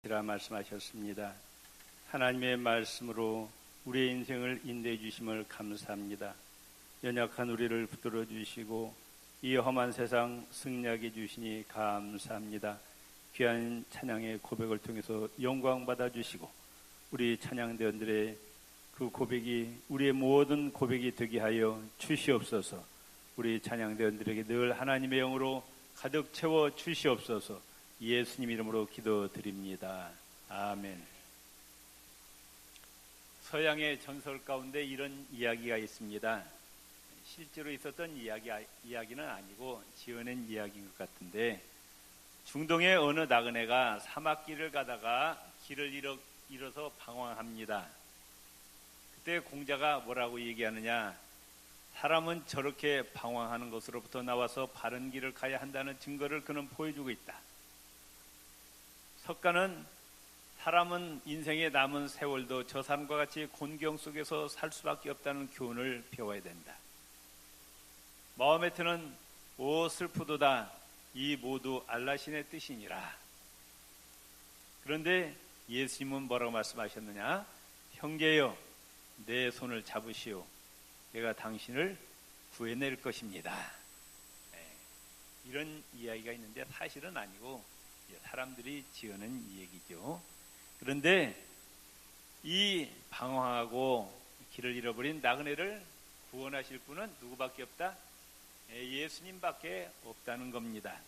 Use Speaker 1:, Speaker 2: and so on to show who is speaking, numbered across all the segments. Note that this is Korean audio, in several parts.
Speaker 1: 이라 말씀하셨습니다. 하나님의 말씀으로 우리의 인생을 인도해 주심을 감사합니다. 연약한 우리를 붙들어 주시고 이 험한 세상 승리하게 주시니 감사합니다. 귀한 찬양의 고백을 통해서 영광 받아 주시고 우리 찬양대원들의 그 고백이 우리의 모든 고백이 되게 하여 주시옵소서. 우리 찬양대원들에게 늘 하나님의 영으로 가득 채워 주시옵소서. 예수님 이름으로 기도드립니다. 아멘. 서양의 전설 가운데 이런 이야기가 있습니다. 실제로 있었던 이야기는 아니고 지어낸 이야기인 것 같은데, 중동의 어느 나그네가 사막길을 가다가 길을 잃어서 방황합니다. 그때 공자가 뭐라고 얘기하느냐, 사람은 저렇게 방황하는 것으로부터 나와서 바른 길을 가야 한다는 증거를 그는 보여주고 있다. 석가는 사람은 인생에 남은 세월도 저 사람과 같이 곤경 속에서 살 수밖에 없다는 교훈을 배워야 된다. 마음에 드는 오 슬프도다 이 모두 알라신의 뜻이니라. 그런데 예수님은 뭐라고 말씀하셨느냐, 형제여 내 손을 잡으시오 내가 당신을 구해낼 것입니다. 이런 이야기가 있는데 사실은 아니고 사람들이 지어낸 얘기죠. 그런데 이 방황하고 길을 잃어버린 나그네를 구원하실 분은 누구밖에 없다? 예수님밖에 없다는 겁니다.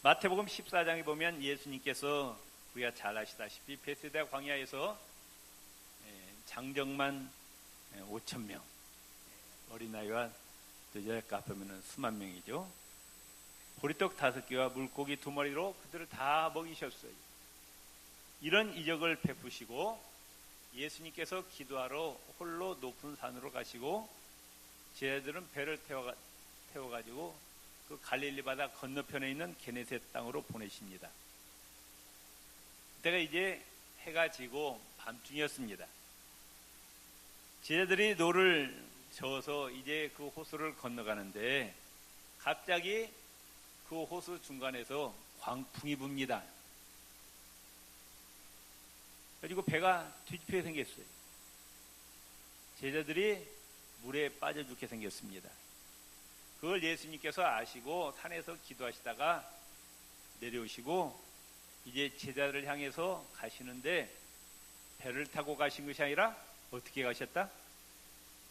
Speaker 1: 마태복음 14장에 보면 예수님께서 우리가 잘 아시다시피 베세다 광야에서 장정만 5,000명, 어린아이와 여자가 합하면 수만 명이죠. 보리떡 5개와 물고기 2마리로 그들을 다 먹이셨어요. 이런 이적을 베푸시고 예수님께서 기도하러 홀로 높은 산으로 가시고 제자들은 배를 태워가지고 그 갈릴리 바다 건너편에 있는 게네셋 땅으로 보내십니다. 그때가 이제 해가 지고 밤중이었습니다. 제자들이 노를 저어서 이제 그 호수를 건너가는데 갑자기 그 호수 중간에서 광풍이 붑니다. 그리고 배가 뒤집히게 생겼어요. 제자들이 물에 빠져 죽게 생겼습니다. 그걸 예수님께서 아시고 산에서 기도하시다가 내려오시고 이제 제자들을 향해서 가시는데 배를 타고 가신 것이 아니라 어떻게 가셨다?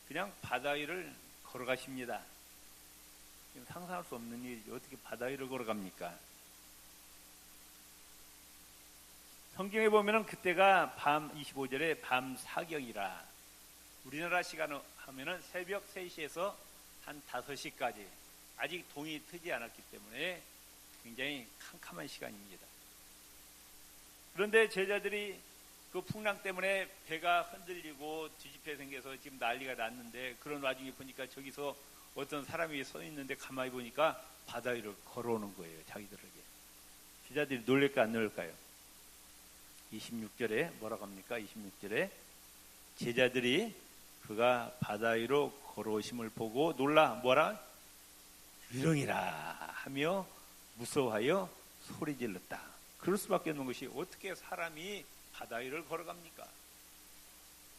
Speaker 1: 그냥 바다 위를 걸어가십니다. 상상할 수 없는 일이죠. 어떻게 바다 위를 걸어갑니까? 성경에 보면은 그때가 밤 25절에 밤 사경이라, 우리나라 시간으로 하면은 새벽 3시에서 한 5시까지 아직 동이 트지 않았기 때문에 굉장히 캄캄한 시간입니다. 그런데 제자들이 그 풍랑 때문에 배가 흔들리고 뒤집혀 생겨서 지금 난리가 났는데, 그런 와중에 보니까 저기서 어떤 사람이 서 있는데 가만히 보니까 바다 위를 걸어오는 거예요. 자기들에게. 제자들이 놀랄까 안 놀랄까요? 26절에 뭐라고 합니까? 26절에 제자들이 그가 바다 위로 걸어오심을 보고 놀라 뭐라? 유령이라 하며 무서워하여 소리 질렀다. 그럴 수밖에 없는 것이, 어떻게 사람이 바다 위를 걸어갑니까?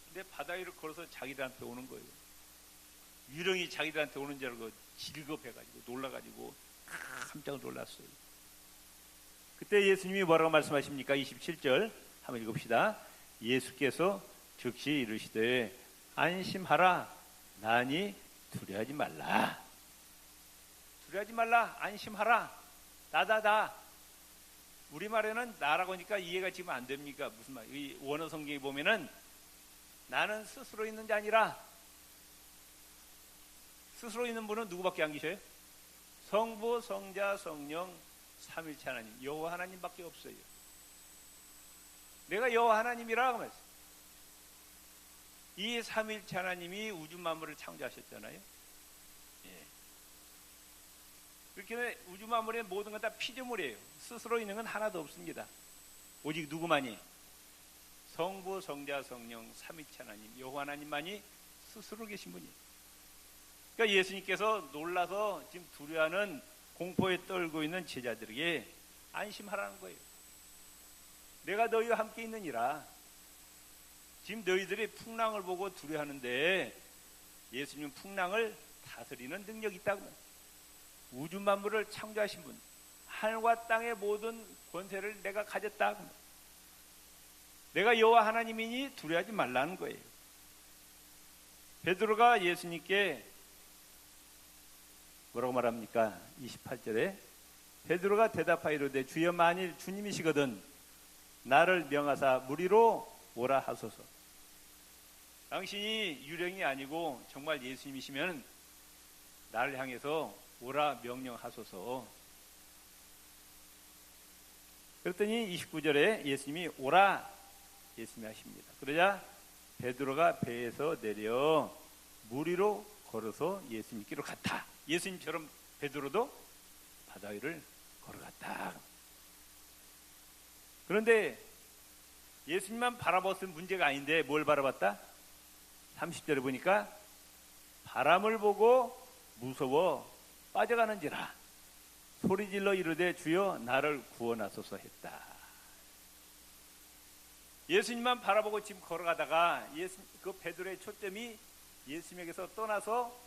Speaker 1: 근데 바다 위를 걸어서 자기들한테 오는 거예요. 유령이 자기들한테 오는 줄 알고 질겁해가지고 놀라가지고 깜짝 놀랐어요. 그때 예수님이 뭐라고 말씀하십니까? 27절 한번 읽읍시다. 예수께서 즉시 이르시되 안심하라 나니 두려워하지 말라. 두려워하지 말라, 안심하라, 나다. 우리말에는 나라고 하니까 이해가 지금 안 됩니까? 무슨 말? 이 원어 성경에 보면은 나는 스스로 있는 자 아니라, 스스로 있는 분은 누구밖에 안 계셔요? 성부, 성자, 성령, 삼일체 하나님, 여호와 하나님밖에 없어요. 내가 여호와 하나님이라고 말했어요. 이 삼일체 하나님이 우주 만물을 창조하셨잖아요. 예. 그렇게 우주 만물의 모든 건 다 피조물이에요. 스스로 있는 건 하나도 없습니다. 오직 누구만이? 성부, 성자, 성령, 삼일체 하나님, 여호와 하나님만이 스스로 계신 분이에요. 그러니까 예수님께서 놀라서 지금 두려워하는 공포에 떨고 있는 제자들에게 안심하라는 거예요. 내가 너희와 함께 있느니라. 지금 너희들이 풍랑을 보고 두려워하는데 예수님은 풍랑을 다스리는 능력이 있다고. 우주 만물을 창조하신 분, 하늘과 땅의 모든 권세를 내가 가졌다. 내가 여호와 하나님이니 두려워하지 말라는 거예요. 베드로가 예수님께 뭐라고 말합니까? 28절에 베드로가 대답하이로되 주여 만일 주님이시거든 나를 명하사 무리로 오라 하소서. 당신이 유령이 아니고 정말 예수님이시면 나를 향해서 오라 명령하소서. 그랬더니 29절에 예수님이 오라 예수님이 하십니다. 그러자 베드로가 배에서 내려 물 위로 걸어서 예수님께로 갔다. 예수님처럼 베드로도 바다 위를 걸어갔다. 그런데 예수님만 바라봤을 문제가 아닌데 뭘 바라봤다? 30절에 보니까 바람을 보고 무서워 빠져가는지라 소리질러 이르되 주여 나를 구원하소서 했다. 예수님만 바라보고 지금 걸어가다가 그 베드로의 초점이 예수님에게서 떠나서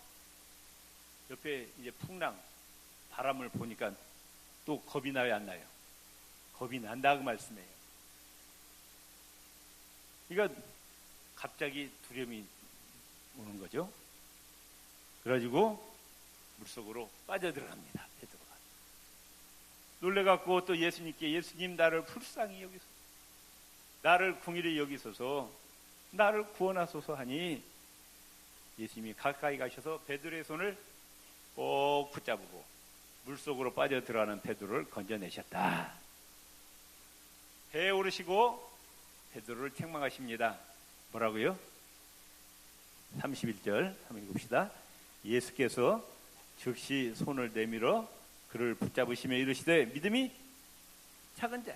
Speaker 1: 옆에 이제 풍랑 바람을 보니까 또 겁이 나요, 안 나요? 겁이 난다 그 말씀이에요. 그러니까 갑자기 두려움이 오는 거죠. 그래가지고 물속으로 빠져들어갑니다. 베드로가 놀래갖고 또 예수님께 예수님 나를 불쌍히 여기소서, 나를 긍휼히 여기소서, 나를 구원하소서 하니 예수님이 가까이 가셔서 베드로의 손을 꼭 붙잡고 물속으로 빠져들어가는 베드로를 건져내셨다. 배에 오르시고 베드로를 책망하십니다. 뭐라고요? 31절 한번 읽읍시다. 예수께서 즉시 손을 내밀어 그를 붙잡으시며 이르시되 믿음이 작은 자,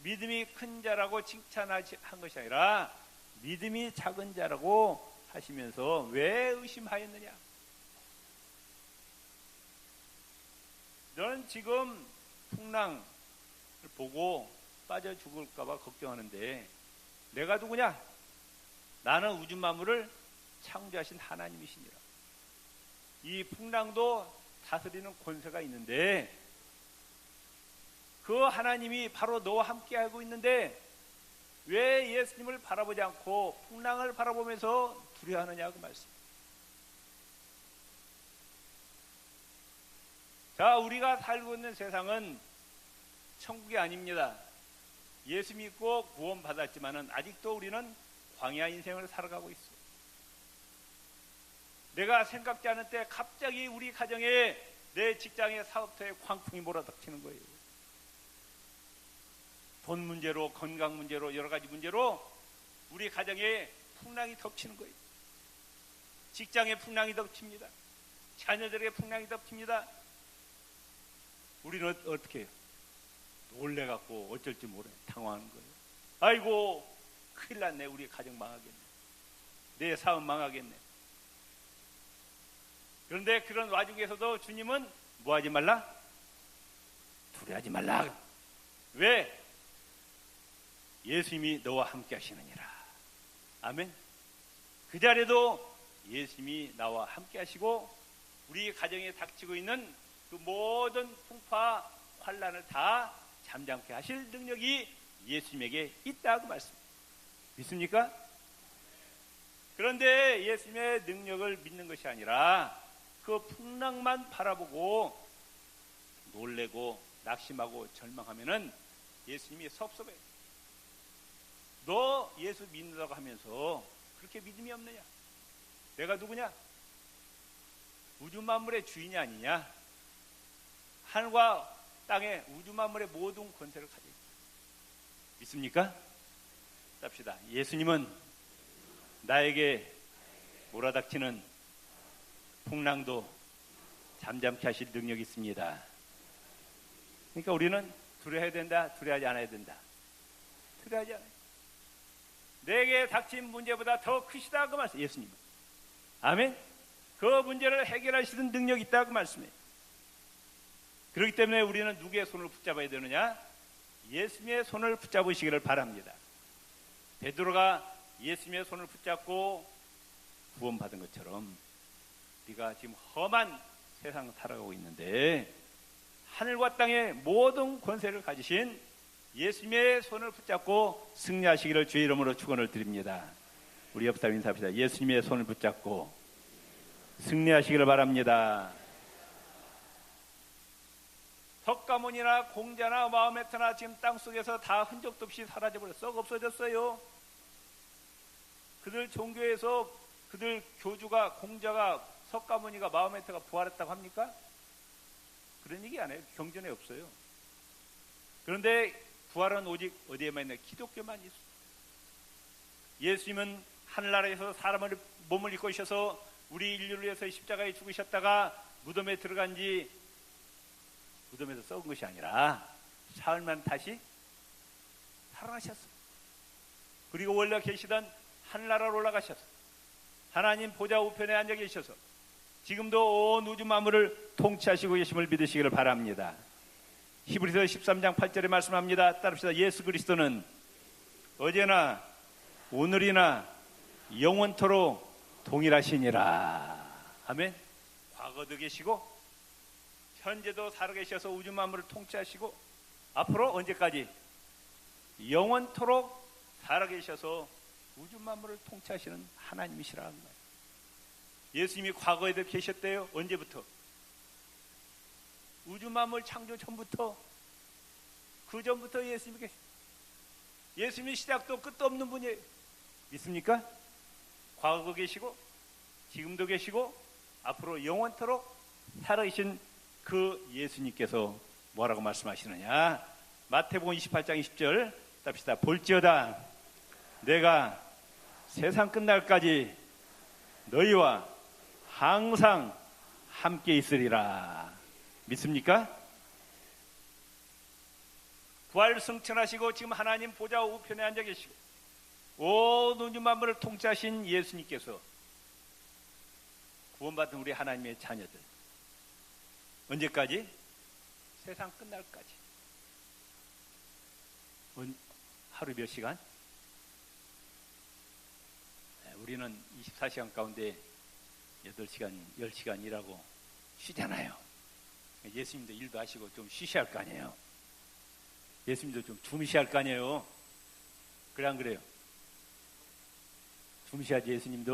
Speaker 1: 믿음이 큰 자라고 칭찬한 것이 아니라 믿음이 작은 자라고 하시면서 왜 의심하였느냐? 너는 지금 풍랑을 보고 빠져 죽을까봐 걱정하는데 내가 누구냐? 나는 우주 만물을 창조하신 하나님이시니라. 이 풍랑도 다스리는 권세가 있는데 그 하나님이 바로 너와 함께 하고 있는데 왜 예수님을 바라보지 않고 풍랑을 바라보면서 두려워하느냐 그 말씀. 자, 우리가 살고 있는 세상은 천국이 아닙니다. 예수 믿고 구원 받았지만은 아직도 우리는 광야 인생을 살아가고 있어요. 내가 생각지 않을 때 갑자기 우리 가정에, 내 직장의 사업터에 광풍이 몰아닥치는 거예요. 돈 문제로, 건강 문제로, 여러 가지 문제로 우리 가정에 풍랑이 덮치는 거예요. 직장에 풍랑이 덮칩니다. 자녀들에게 풍랑이 덮칩니다. 우리는 어떻게 해요? 놀래갖고 어쩔 줄 모르는 당황하는 거예요. 아이고 큰일 났네. 우리 가정 망하겠네. 내 사업 망하겠네. 그런데 그런 와중에서도 주님은 뭐 하지 말라? 두려워하지 말라. 왜? 예수님이 너와 함께 하시느니라. 아멘. 그 자리에도 예수님이 나와 함께 하시고 우리 가정에 닥치고 있는 그 모든 풍파 환난을 다 잠잠케 하실 능력이 예수님에게 있다고 말씀. 믿습니까? 그런데 예수님의 능력을 믿는 것이 아니라 그 풍랑만 바라보고 놀래고 낙심하고 절망하면은 예수님이 섭섭해요. 너 예수 믿는다고 하면서 그렇게 믿음이 없느냐? 내가 누구냐? 우주 만물의 주인이 아니냐? 하늘과 땅의 우주 만물의 모든 권세를 가지고 있다. 믿습니까? 답시다. 예수님은 나에게 몰아닥치는 풍랑도 잠잠케 하실 능력이 있습니다. 그러니까 우리는 두려워해야 된다, 두려워하지 않아야 된다. 두려워하지 않아요. 내게 닥친 문제보다 더 크시다 그 말씀. 예수님은 아멘. 그 문제를 해결하시는 능력이 있다 그 말씀이에요. 그렇기 때문에 우리는 누구의 손을 붙잡아야 되느냐? 예수님의 손을 붙잡으시기를 바랍니다. 베드로가 예수님의 손을 붙잡고 구원받은 것처럼 우리가 지금 험한 세상 살아가고 있는데 하늘과 땅의 모든 권세를 가지신 예수님의 손을 붙잡고 승리하시기를 주의 이름으로 축원을 드립니다. 우리 옆 사람 인사합시다. 예수님의 손을 붙잡고 승리하시기를 바랍니다. 석가모니나 공자나 마호메트나 지금 땅속에서 다 흔적도 없이 사라져버려 썩 없어졌어요. 그들 종교에서 그들 교주가 공자가 석가모니가 마호메트가 부활했다고 합니까? 그런 얘기 안 해요. 경전에 없어요. 그런데 부활은 오직 어디에만 있나요? 기독교만 있어요. 예수님은 하늘나라에서 사람의 몸을 입고 오셔서 우리 인류를 위해서 십자가에 죽으셨다가 무덤에 들어간 지 무덤에서 썩은 것이 아니라 사흘만 다시 살아나셨어요. 그리고 원래 계시던 하늘나라로 올라가셔서 하나님 보좌 우편에 앉아 계셔서 지금도 온 우주 만물을 통치하시고 계심을 믿으시기를 바랍니다. 히브리서 13장 8절에 말씀합니다. 따릅시다. 예수 그리스도는 어제나 오늘이나 영원토록 동일하시니라. 아멘. 과거도 계시고 현재도 살아계셔서 우주 만물을 통치하시고 앞으로 언제까지 영원토록 살아계셔서 우주 만물을 통치하시는 하나님이시라는 거예요. 예수님이 과거에도 계셨대요. 언제부터? 우주 만물 창조 전부터. 그 전부터 예수님이 계셨어요. 예수님이 시작도 끝도 없는 분이에요. 믿습니까? 과거도 계시고 지금도 계시고 앞으로 영원토록 살아계신 그 예수님께서 뭐라고 말씀하시느냐? 마태복음 28장 20절 답시다. 볼지어다 내가 세상 끝날까지 너희와 항상 함께 있으리라. 믿습니까? 부활 승천하시고 지금 하나님 보좌 우편에 앉아 계시고 온 우주 만물을 통치하신 예수님께서 구원받은 우리 하나님의 자녀들 언제까지? 세상 끝날까지. 하루 몇 시간? 우리는 24시간 가운데 8시간, 10시간 일하고 쉬잖아요. 예수님도 일도 하시고 좀 쉬셔야 할 거 아니에요. 예수님도 좀 주무셔야 할 거 아니에요. 그래 안 그래요? 주무셔야지. 예수님은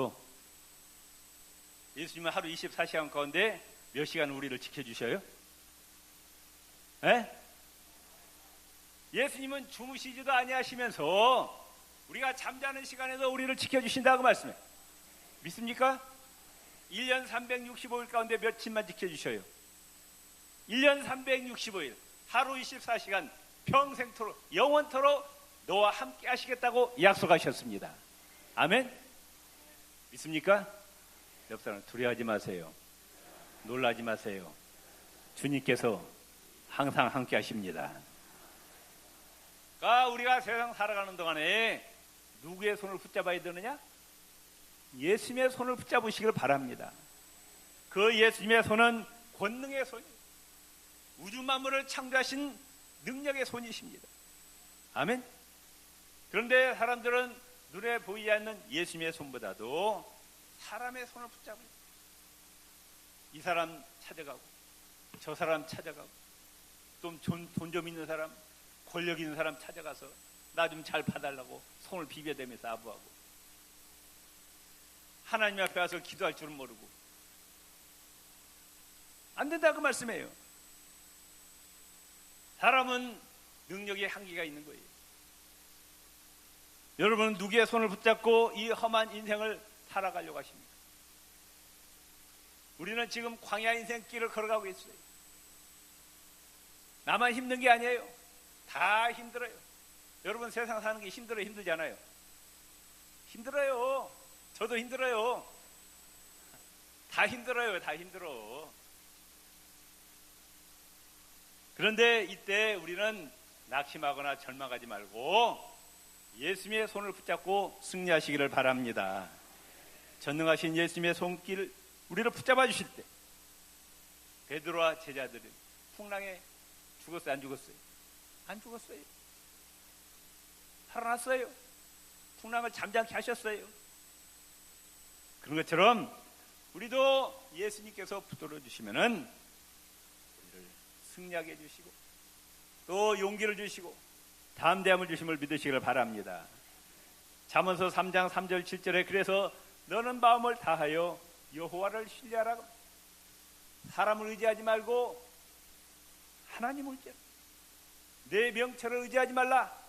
Speaker 1: 하루 24시간 가운데 몇 시간 우리를 지켜주셔요? 에? 예수님은 주무시지도 아니하시면서 우리가 잠자는 시간에도 우리를 지켜주신다고 말씀해요. 믿습니까? 1년 365일 가운데 며칠만 지켜주셔요? 1년 365일 하루 24시간 평생토록 영원토록 너와 함께 하시겠다고 약속하셨습니다. 아멘? 믿습니까? 옆 사람 두려워하지 마세요. 놀라지 마세요. 주님께서 항상 함께 하십니다. 그러니까 우리가 세상 살아가는 동안에 누구의 손을 붙잡아야 되느냐? 예수님의 손을 붙잡으시길 바랍니다. 그 예수님의 손은 권능의 손이에요. 우주 만물을 창조하신 능력의 손이십니다. 아멘. 그런데 사람들은 눈에 보이지 않는 예수님의 손보다도 사람의 손을 붙잡아요. 이 사람 찾아가고 저 사람 찾아가고 또 돈 좀 있는 사람, 권력 있는 사람 찾아가서 나 좀 잘 봐달라고 손을 비벼대면서 아부하고 하나님 앞에 와서 기도할 줄은 모르고 안 된다고 말씀해요. 사람은 능력의 한계가 있는 거예요. 여러분은 누구의 손을 붙잡고 이 험한 인생을 살아가려고 하십니까? 우리는 지금 광야 인생길을 걸어가고 있어요. 나만 힘든 게 아니에요. 다 힘들어요. 여러분 세상 사는 게 힘들어요? 힘들지 않아요? 힘들어요. 저도 힘들어요. 다 힘들어요. 다 힘들어. 그런데 이때 우리는 낙심하거나 절망하지 말고 예수님의 손을 붙잡고 승리하시기를 바랍니다. 전능하신 예수님의 손길 우리를 붙잡아 주실 때 베드로와 제자들은 풍랑에 죽었어요? 안 죽었어요? 안 죽었어요. 살아났어요. 풍랑을 잠잠케 하셨어요. 그런 것처럼 우리도 예수님께서 붙들어 주시면은 우리를 승리하게 해주시고 또 용기를 주시고 담대함을 주심을 믿으시기를 바랍니다. 잠언서 3장 3절 7절에 그래서 너는 마음을 다하여 여호와를 신뢰하라. 사람을 의지하지 말고 하나님을 의지하라. 내 명철을 의지하지 말라.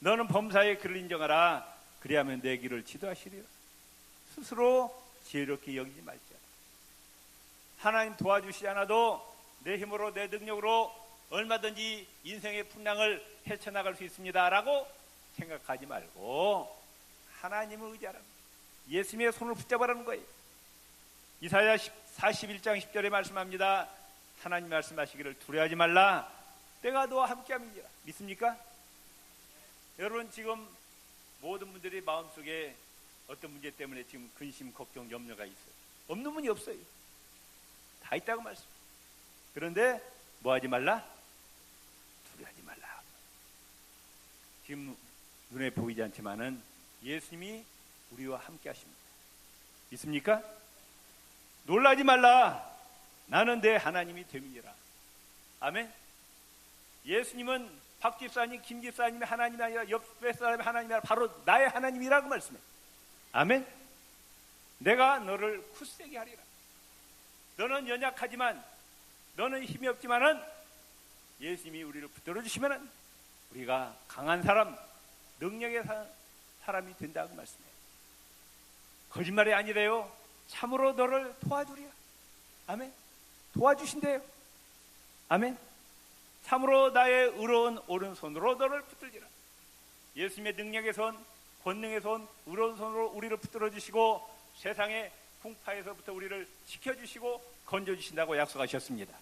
Speaker 1: 너는 범사에 그를 인정하라. 그리하면 내 길을 지도하시리라. 스스로 지혜롭게 여기지 말지어다. 하나님 도와주시지 않아도 내 힘으로 내 능력으로 얼마든지 인생의 풍랑을 헤쳐나갈 수 있습니다 라고 생각하지 말고 하나님을 의지하라. 예수님의 손을 붙잡으라는 거예요. 이사야 41장 10절에 말씀합니다. 하나님 말씀하시기를 두려워하지 말라. 내가 너와 함께함이니라. 믿습니까? 여러분 지금 모든 분들이 마음속에 어떤 문제 때문에 지금 근심, 걱정, 염려가 있어요. 없는 분이 없어요. 다 있다고 말씀. 그런데 뭐 하지 말라? 두려워하지 말라. 지금 눈에 보이지 않지만은 예수님이 우리와 함께 하십니다. 있습니까? 놀라지 말라. 나는 내 하나님이 됨이니라. 아멘. 예수님은 박 집사님, 김 집사님의 하나님이 아니라 옆에 사람의 하나님이 아니라 바로 나의 하나님이라고 말씀해요. 아멘. 내가 너를 굳세게 하리라. 너는 연약하지만, 너는 힘이 없지만은 예수님이 우리를 붙들어 주시면은 우리가 강한 사람, 능력의 사람이 된다고 말씀해요. 거짓말이 아니래요. 참으로 너를 도와주리라. 아멘. 도와주신대요. 아멘. 참으로 나의 의로운 오른손으로 너를 붙들리라. 예수님의 능력의 손, 권능의 손, 의로운 손으로 우리를 붙들어 주시고 세상의 풍파에서부터 우리를 지켜주시고 건져주신다고 약속하셨습니다.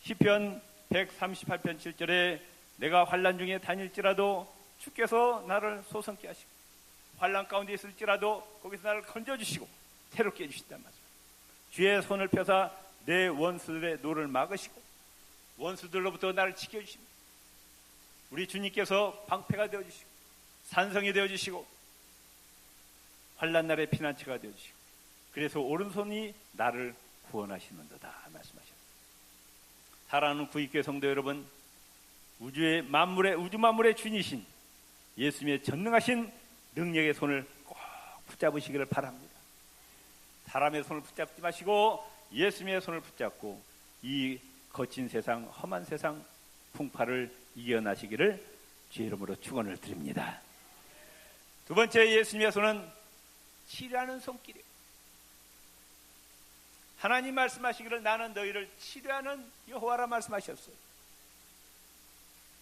Speaker 1: 시편 138편 7절에 내가 환난 중에 다닐지라도 주께서 나를 소성케 하시고 환난 가운데 있을지라도 거기서 나를 건져주시고 새롭게 해주신단 말이죠. 주의 손을 펴사 내 원수들의 노를 막으시고 원수들로부터 나를 지켜주십니다. 우리 주님께서 방패가 되어주시고 산성이 되어주시고 환난 날의 피난처가 되어주시고 그래서 오른손이 나를 구원하시는도다 말씀하셨습니다. 사랑하는 구익교회 성도 여러분, 우주 만물의 주인이신 예수님의 전능하신 능력의 손을 꼭 붙잡으시기를 바랍니다. 사람의 손을 붙잡지 마시고 예수님의 손을 붙잡고 이 거친 세상, 험한 세상 풍파를 이겨나시기를 주의 이름으로 축원을 드립니다. 두 번째, 예수님의 손은 치료하는 손길이에요. 하나님 말씀하시기를 나는 너희를 치료하는 여호와라 말씀하셨어요.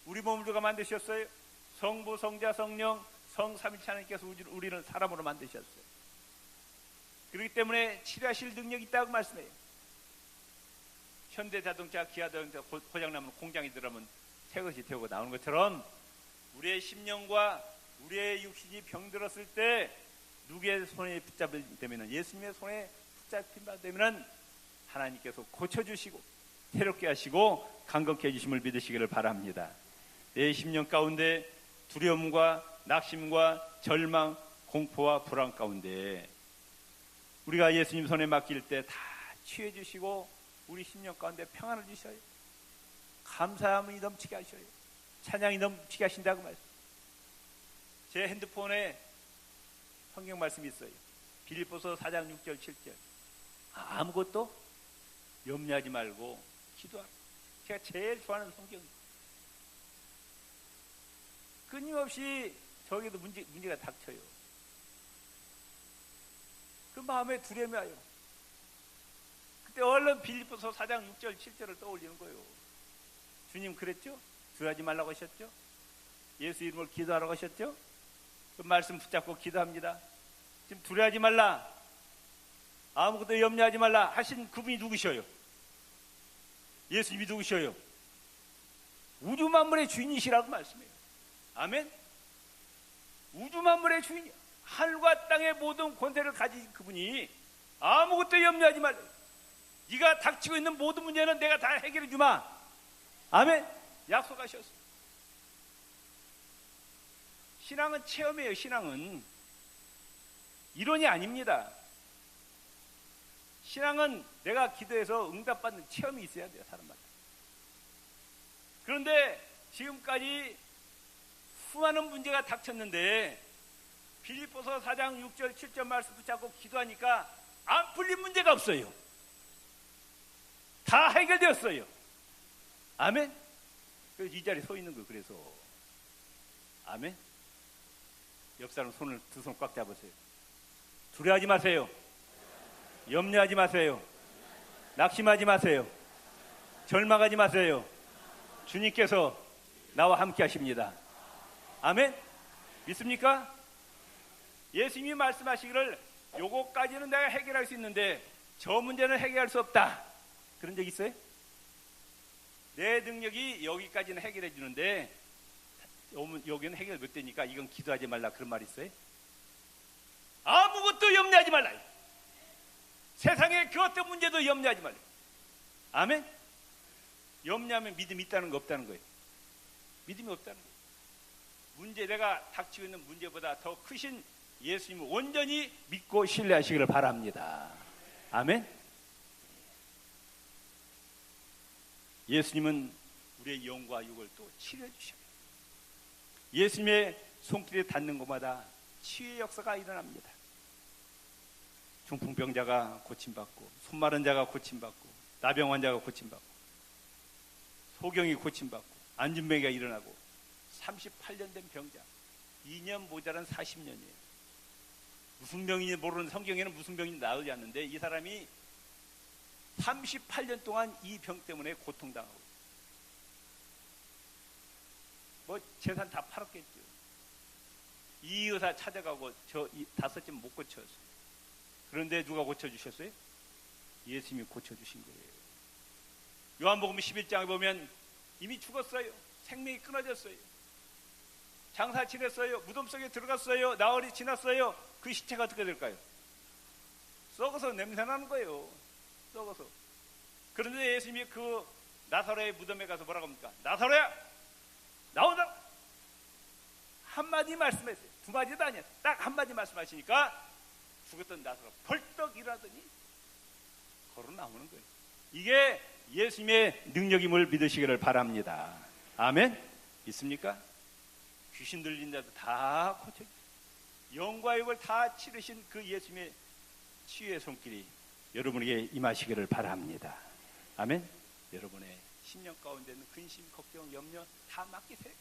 Speaker 1: 우리 몸을 누가 만드셨어요? 성부, 성자, 성령, 성삼위일체 하나님께서 우리를 사람으로 만드셨어요. 그렇기 때문에 치료하실 능력이 있다고 말씀해요. 현대자동차, 기아자동차 고장나면 공장에 들어가면 새 것이 되고 나오는 것처럼 우리의 심령과 우리의 육신이 병들었을 때 누구의 손에 붙잡히면 예수님의 손에 붙잡힌 되면 하나님께서 고쳐주시고 새롭게 하시고 강건케 해주심을 믿으시기를 바랍니다. 내 심령 가운데 두려움과 낙심과 절망, 공포와 불안 가운데 우리가 예수님 손에 맡길 때 다 취해 주시고 우리 심령 가운데 평안을 주셔요. 감사함이 넘치게 하셔요. 찬양이 넘치게 하신다고 말씀. 제 핸드폰에 성경 말씀이 있어요. 빌립보서 4장 6절 7절. 아무것도 염려하지 말고 기도하라. 제가 제일 좋아하는 성경입니다. 끊임없이 저에게도 문제가 닥쳐요. 그 마음에 두려움이 와요. 그때 얼른 빌립보서 4장 6절 7절을 떠올리는 거예요. 주님 그랬죠? 두려워하지 말라고 하셨죠? 예수 이름으로 기도하라고 하셨죠? 그 말씀 붙잡고 기도합니다. 지금 두려워하지 말라, 아무것도 염려하지 말라 하신 그분이 누구셔요? 예수님이 누구셔요? 우주 만물의 주인이시라고 말씀해요. 아멘. 우주 만물의 주인이요, 하늘과 땅의 모든 권세를 가진 그분이 아무것도 염려하지 말라. 네가 닥치고 있는 모든 문제는 내가 다 해결해 주마. 아멘. 약속하셨어요. 신앙은 체험이에요. 신앙은 이론이 아닙니다. 신앙은 내가 기도해서 응답받는 체험이 있어야 돼요. 사람마다. 그런데 지금까지 수많은 문제가 닥쳤는데 빌립보서 4장 6절 7절 말씀 붙잡고 기도하니까 안 풀린 문제가 없어요. 다 해결되었어요. 아멘. 그래서 이 자리에 서 있는 거. 그래서 아멘. 옆 사람 손을 두 손 꽉 잡으세요. 두려워하지 마세요. 염려하지 마세요. 낙심하지 마세요. 절망하지 마세요. 주님께서 나와 함께 하십니다. 아멘. 믿습니까? 예수님이 말씀하시기를 요거까지는 내가 해결할 수 있는데 저 문제는 해결할 수 없다. 그런 적 있어요? 내 능력이 여기까지는 해결해 주는데 여기는 해결 못 되니까 이건 기도하지 말라. 그런 말 있어요? 아무것도 염려하지 말라. 세상에 그 어떤 문제도 염려하지 말라. 아멘? 염려하면 믿음이 있다는 거 없다는 거예요. 믿음이 없다는 거예요. 문제, 내가 닥치고 있는 문제보다 더 크신 예수님을 온전히 믿고 신뢰하시기를 바랍니다. 아멘? 예수님은 우리의 영과 육을 또 치료해 주셔요. 예수님의 손길에 닿는 곳마다 치유의 역사가 일어납니다. 중풍병자가 고침받고, 손마른 자가 고침받고, 나병 환자가 고침받고, 소경이 고침받고, 안진뱅이가 일어나고, 38년 된 병자, 2년 모자란 40년이에요. 무슨 병인지 모르는, 성경에는 무슨 병인지 나오지 않는데 이 사람이 38년 동안 이 병 때문에 고통당하고, 뭐 재산 다 팔았겠죠. 이 의사 찾아가고 저 5점 못 고쳤어요. 그런데 누가 고쳐주셨어요? 예수님이 고쳐주신 거예요. 요한복음 11장에 보면 이미 죽었어요. 생명이 끊어졌어요. 장사 지냈어요. 무덤 속에 들어갔어요. 나흘이 지났어요. 그 시체가 어떻게 될까요? 썩어서 냄새나는 거예요. 썩어서. 그런데 예수님이 그 나사로의 무덤에 가서 뭐라고 합니까? 나사로야, 나오자. 한마디 말씀했어요. 두 마디도 아니야. 딱 한마디 말씀하시니까 죽었던 나사로가 벌떡 일어나더니 걸어 나오는 거예요. 이게 예수님의 능력임을 믿으시기를 바랍니다. 아멘? 있습니까? 귀신 들린 자도 다 고쳐, 영과 육을 다 치르신 그 예수님의 치유의 손길이 여러분에게 임하시기를 바랍니다. 아멘? 여러분의 심령 가운데 있는 근심, 걱정, 염려 다 맡기세요.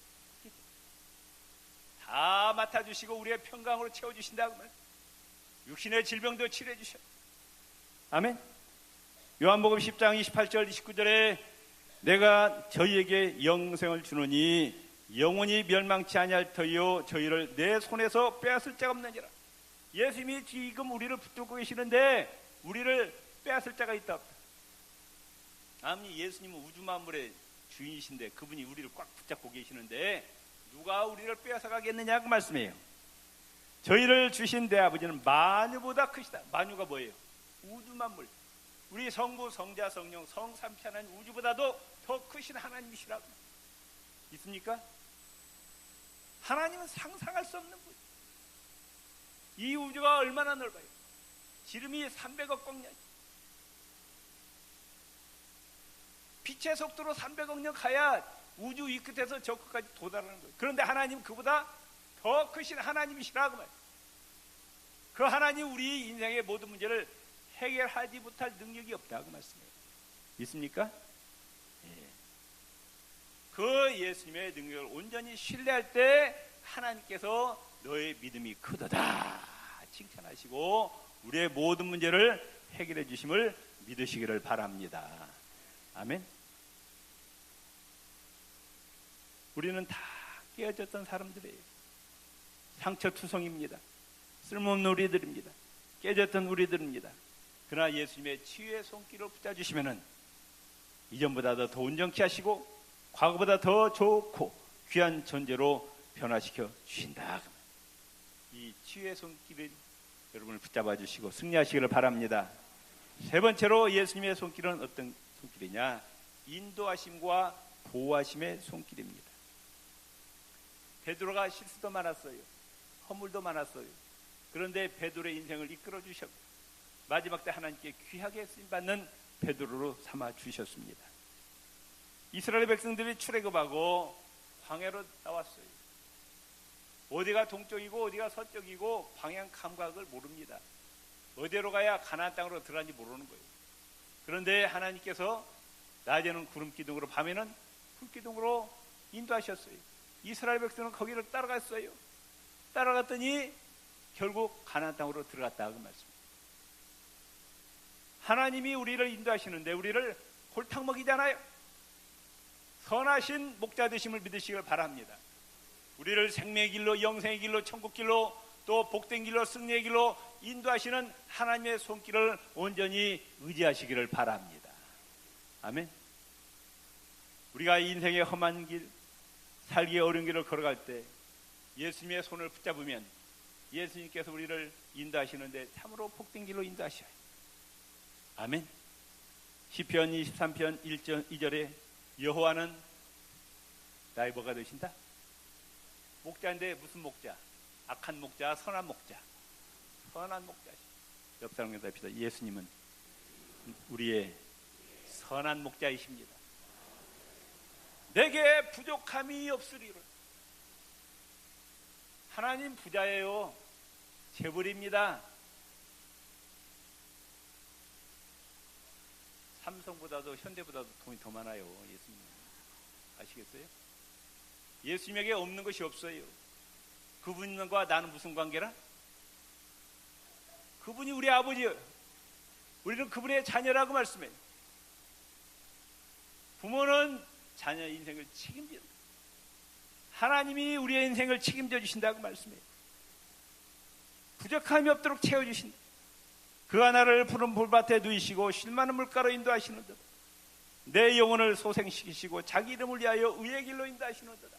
Speaker 1: 다 맡아주시고 우리의 평강으로 채워주신다고 말해요. 육신의 질병도 치료해 주셔요. 아멘? 요한복음 10장 28절 29절에 내가 저희에게 영생을 주노니 영원히 멸망치 아니할 터이요 저희를 내 손에서 빼앗을 자가 없느니라. 예수님이 지금 우리를 붙들고 계시는데 우리를 빼앗을 자가 있다 없다. 아니, 예수님은 우주 만물의 주인이신데 그분이 우리를 꽉 붙잡고 계시는데 누가 우리를 빼앗아 가겠느냐 그 말씀이에요. 저희를 주신 내 아버지는 만유보다 크시다. 만유가 뭐예요? 우주 만물. 우리 성부, 성자, 성령, 성삼위 하나님 우주보다도 더 크신 하나님이시라고. 있습니까? 하나님은 상상할 수 없는 분. 이 우주가 얼마나 넓어요? 지름이 300억 광년. 빛의 속도로 300억 년 가야 우주 이 끝에서 저 끝까지 도달하는 거예요. 그런데 하나님 그보다 더 크신 하나님이시라고 말이에요. 그 하나님 우리 인생의 모든 문제를 해결하지 못할 능력이 없다고 말씀해요. 있습니까? 예. 그 예수님의 능력을 온전히 신뢰할 때 하나님께서 너의 믿음이 크도다 칭찬하시고 우리의 모든 문제를 해결해 주심을 믿으시기를 바랍니다. 아멘. 우리는 다 깨어졌던 사람들이에요. 상처투성입니다. 쓸모없는 우리들입니다. 깨졌던 우리들입니다. 그러나 예수님의 치유의 손길을 붙잡으시면은 이전보다 더 온전케 하시고 과거보다 더 좋고 귀한 존재로 변화시켜 주신다. 이 치유의 손길을 여러분을 붙잡아 주시고 승리하시기를 바랍니다. 세 번째로 예수님의 손길은 어떤 손길이냐? 인도하심과 보호하심의 손길입니다. 베드로가 실수도 많았어요. 허물도 많았어요. 그런데 베드로의 인생을 이끌어 주셨고 마지막 때 하나님께 귀하게 쓰임받는 베드로로 삼아 주셨습니다. 이스라엘 백성들이 출애굽하고 광야로 나왔어요. 어디가 동쪽이고 어디가 서쪽이고 방향 감각을 모릅니다. 어디로 가야 가나안 땅으로 들어가는지 모르는 거예요. 그런데 하나님께서 낮에는 구름 기둥으로 밤에는 불 기둥으로 인도하셨어요. 이스라엘 백성은 거기를 따라갔어요. 따라갔더니 결국 가나안 땅으로 들어갔다 그 말씀입니다. 하나님이 우리를 인도하시는데 우리를 골탕 먹이잖아요. 선하신 목자 되심을 믿으시길 바랍니다. 우리를 생명의 길로, 영생의 길로, 천국 길로, 또 복된 길로, 승리의 길로 인도하시는 하나님의 손길을 온전히 의지하시기를 바랍니다. 아멘. 우리가 인생의 험한 길, 살기의 어려운 길을 걸어갈 때 예수님의 손을 붙잡으면 예수님께서 우리를 인도하시는데 참으로 복된 길로 인도하셔요. 아멘. 시편 23편 2절에 여호와는 나의 뭐가 되신다? 목자인데 무슨 목자? 악한 목자, 선한 목자. 선한 목자시. 옆 사람에게 답시다. 예수님은 우리의 선한 목자이십니다. 내게 부족함이 없으리라. 하나님 부자예요. 재벌입니다. 삼성보다도 현대보다도 돈이 더 많아요. 예수님 아시겠어요? 예수님에게 없는 것이 없어요. 그분과 나는 무슨 관계라? 그분이 우리 아버지예요. 우리는 그분의 자녀라고 말씀해요. 부모는 자녀 인생을 책임져요. 하나님이 우리의 인생을 책임져 주신다고 말씀해요. 부족함이 없도록 채워주신다. 그가 나를 푸른 풀밭에 누이시고 쉴만한 물가로 인도하시는도다. 내 영혼을 소생시키시고 자기 이름을 위하여 의의 길로 인도하시는도다.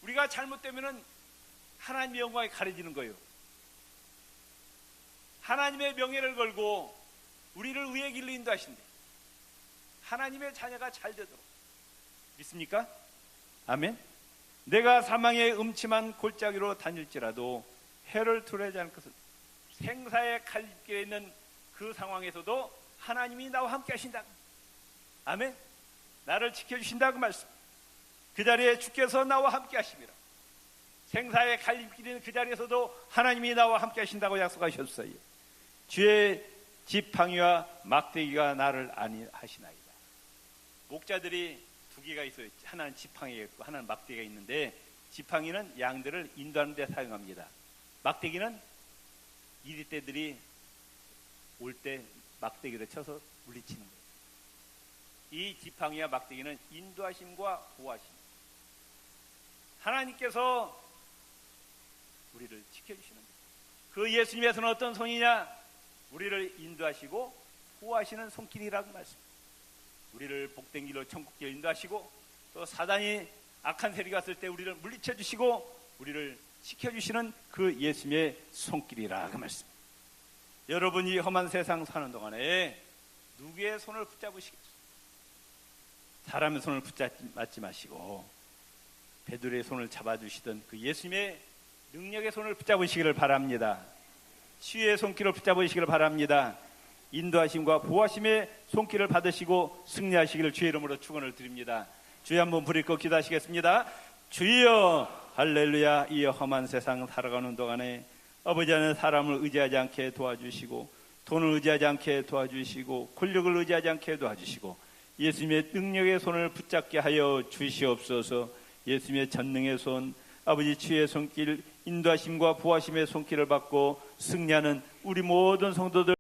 Speaker 1: 우리가 잘못되면 하나님의 영광이 가려지는 거예요. 하나님의 명예를 걸고 우리를 의의 길로 인도하신대. 하나님의 자녀가 잘 되도록. 믿습니까? 아멘. 내가 사망의 음침한 골짜기로 다닐지라도 해를 두려워하지 않을 것을. 생사의 갈림길에 있는 그 상황에서도 하나님이 나와 함께 하신다. 아멘. 나를 지켜주신다 그 말씀. 그 자리에 주께서 나와 함께 하심이라. 생사의 갈림길에 있는 그 자리에서도 하나님이 나와 함께 하신다고 약속하셨어요. 주의 지팡이와 막대기가 나를 안위하시나이다. 목자들이 두 개가 있어요. 하나는 지팡이가 있고 하나는 막대기가 있는데, 지팡이는 양들을 인도하는 데 사용합니다. 막대기는 이리떼들이 올 때 막대기를 쳐서 물리치는 거예요. 이 지팡이와 막대기는 인도하심과 보호하심. 하나님께서 우리를 지켜주시는 거예요. 그 예수님의 손은 어떤 손이냐? 우리를 인도하시고 보호하시는 손길이라고 말씀합니다. 우리를 복된 길로 천국길로 인도하시고, 또 사단이 악한 세력이 왔을 때 우리를 물리쳐 주시고 우리를 지켜주시는 그 예수님의 손길이라 그 말씀. 여러분이 험한 세상 사는 동안에 누구의 손을 붙잡으시겠어요? 사람의 손을 붙잡지 마시고 베드로의 손을 잡아주시던 그 예수님의 능력의 손을 붙잡으시기를 바랍니다. 치유의 손길을 붙잡으시기를 바랍니다. 인도하심과 보호하심의 손길을 받으시고 승리하시기를 주의 이름으로 축원을 드립니다. 주여 한번 부르짖고 기도하시겠습니다. 주여 할렐루야. 이 험한 세상 살아가는 동안에 아버지는 사람을 의지하지 않게 도와주시고, 돈을 의지하지 않게 도와주시고, 권력을 의지하지 않게 도와주시고, 예수님의 능력의 손을 붙잡게 하여 주시옵소서. 예수님의 전능의 손, 아버지 주의 손길, 인도하심과 보호하심의 손길을 받고 승리하는 우리 모든 성도들